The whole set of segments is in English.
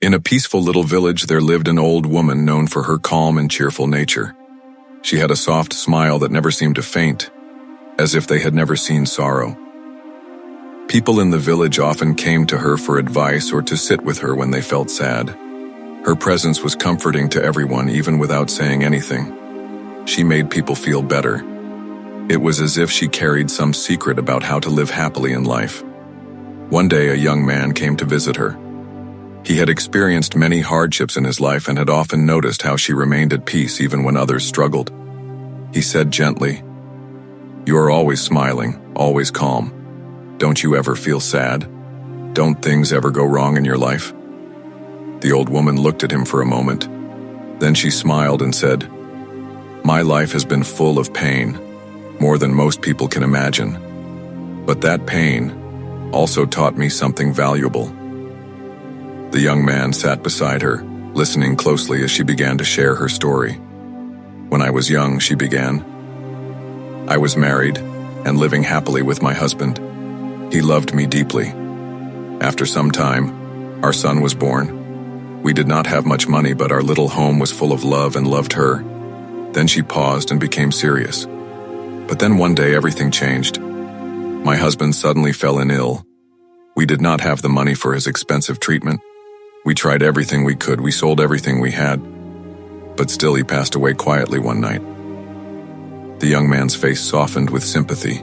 In a peaceful little village there lived an old woman known for her calm and cheerful nature. She had a soft smile that never seemed to faint, as if they had never seen sorrow. People in the village often came to her for advice or to sit with her when they felt sad. Her presence was comforting to everyone, even without saying anything. She made people feel better. It was as if she carried some secret about how to live happily in life. One day, a young man came to visit her. He had experienced many hardships in his life and had often noticed how she remained at peace even when others struggled. He said gently, "You are always smiling, always calm. Don't you ever feel sad? Don't things ever go wrong in your life?" The old woman looked at him for a moment. Then she smiled and said, "My life has been full of pain, more than most people can imagine. But that pain also taught me something valuable." The young man sat beside her, listening closely as she began to share her story. "When I was young," she began, "I was married and living happily with my husband. He loved me deeply. After some time, our son was born. We did not have much money, but our little home was full of love and loved her." Then she paused and became serious. "But then one day everything changed. My husband suddenly fell ill. We did not have the money for his expensive treatment. We tried everything we could, we sold everything we had, but still he passed away quietly one night." The young man's face softened with sympathy.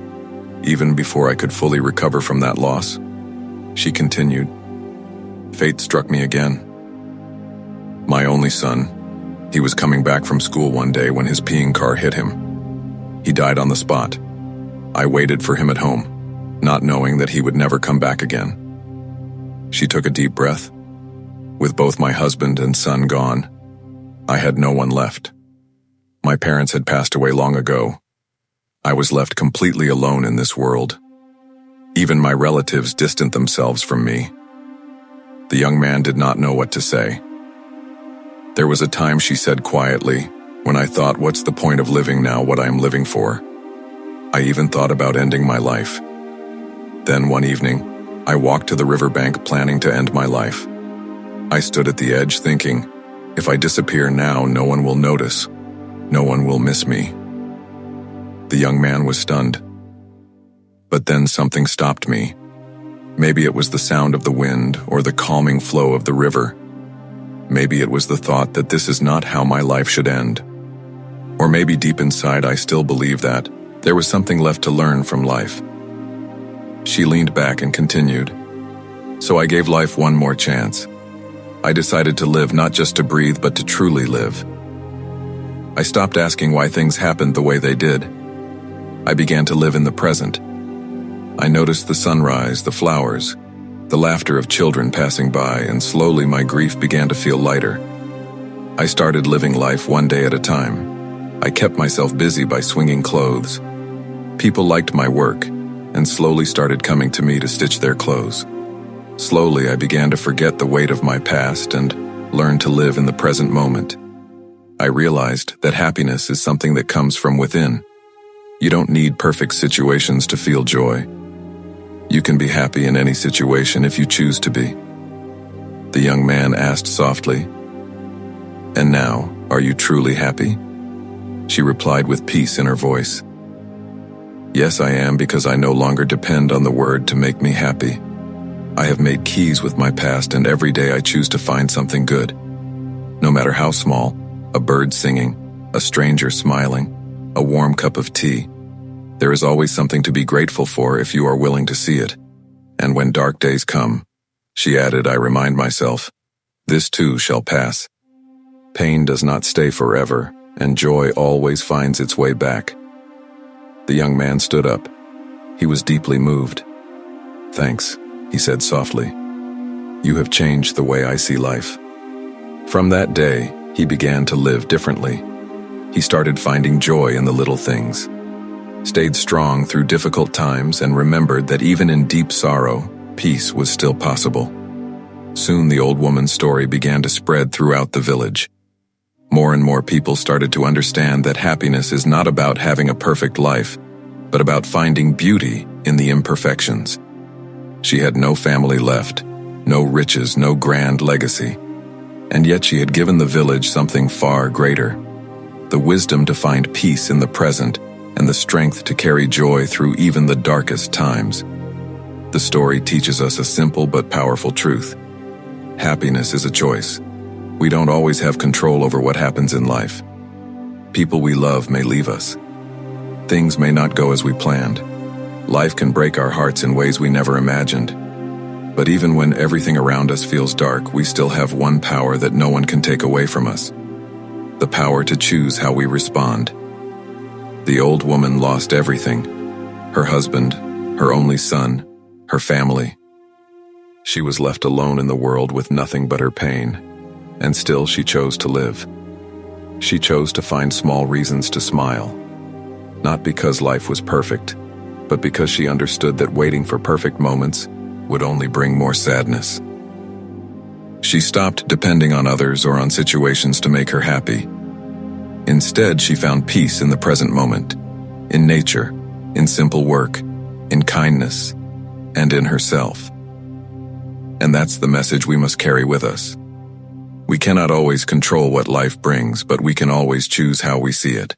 "Even before I could fully recover from that loss," she continued, "fate struck me again. My only son, he was coming back from school one day when his peeing car hit him. He died on the spot. I waited for him at home, not knowing that he would never come back again." She took a deep breath. "With both my husband and son gone, I had no one left. My parents had passed away long ago. I was left completely alone in this world. Even my relatives distanced themselves from me." The young man did not know what to say. "There was a time," she said quietly, "when I thought, what's the point of living now, what I am living for? I even thought about ending my life. Then one evening, I walked to the riverbank planning to end my life. I stood at the edge thinking, if I disappear now, no one will notice. No one will miss me." The young man was stunned. But then something stopped me. Maybe it was the sound of the wind or the calming flow of the river. Maybe it was the thought that this is not how my life should end. Or maybe deep inside I still believe that there was something left to learn from life. She leaned back and continued, "So I gave life one more chance. I decided to live, not just to breathe, but to truly live. I stopped asking why things happened the way they did. I began to live in the present. I noticed the sunrise, the flowers, the laughter of children passing by, and slowly my grief began to feel lighter. I started living life one day at a time. I kept myself busy by swinging clothes. People liked my work, and slowly started coming to me to stitch their clothes. Slowly, I began to forget the weight of my past and learn to live in the present moment. I realized that happiness is something that comes from within. You don't need perfect situations to feel joy. You can be happy in any situation if you choose to be." The young man asked softly, "And now, are you truly happy?" She replied with peace in her voice. "Yes, I am, because I no longer depend on the word to make me happy. I have made keys with my past, and every day I choose to find something good. No matter how small, a bird singing, a stranger smiling, a warm cup of tea. There is always something to be grateful for if you are willing to see it. And when dark days come," she added, "I remind myself, this too shall pass. Pain does not stay forever, and joy always finds its way back." The young man stood up. He was deeply moved. "Thanks," he said softly. "You have changed the way I see life." From that day, he began to live differently. He started finding joy in the little things, stayed strong through difficult times, and remembered that even in deep sorrow, peace was still possible. Soon the old woman's story began to spread throughout the village. More and more people started to understand that happiness is not about having a perfect life, but about finding beauty in the imperfections. She had no family left, no riches, no grand legacy. And yet she had given the village something far greater: the wisdom to find peace in the present and the strength to carry joy through even the darkest times. The story teaches us a simple but powerful truth. Happiness is a choice. We don't always have control over what happens in life. People we love may leave us. Things may not go as we planned. Life can break our hearts in ways we never imagined. But even when everything around us feels dark, we still have one power that no one can take away from us: the power to choose how we respond. The old woman lost everything: her husband, her only son, her family. She was left alone in the world with nothing but her pain, and still she chose to live. She chose to find small reasons to smile, not because life was perfect, but because she understood that waiting for perfect moments would only bring more sadness. She stopped depending on others or on situations to make her happy. Instead, she found peace in the present moment, in nature, in simple work, in kindness, and in herself. And that's the message we must carry with us. We cannot always control what life brings, but we can always choose how we see it.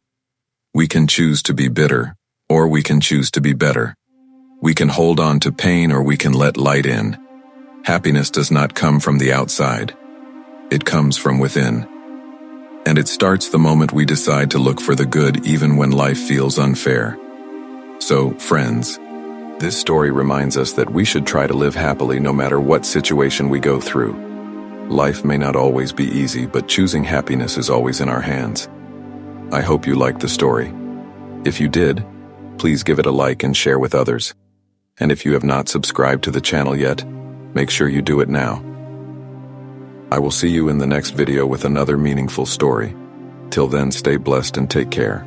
We can choose to be bitter, or we can choose to be better. We can hold on to pain, or we can let light in. Happiness does not come from the outside. It comes from within. And it starts the moment we decide to look for the good even when life feels unfair. So, friends, this story reminds us that we should try to live happily no matter what situation we go through. Life may not always be easy, but choosing happiness is always in our hands. I hope you liked the story. If you did, please give it a like and share with others. And if you have not subscribed to the channel yet, make sure you do it now. I will see you in the next video with another meaningful story. Till then, stay blessed and take care.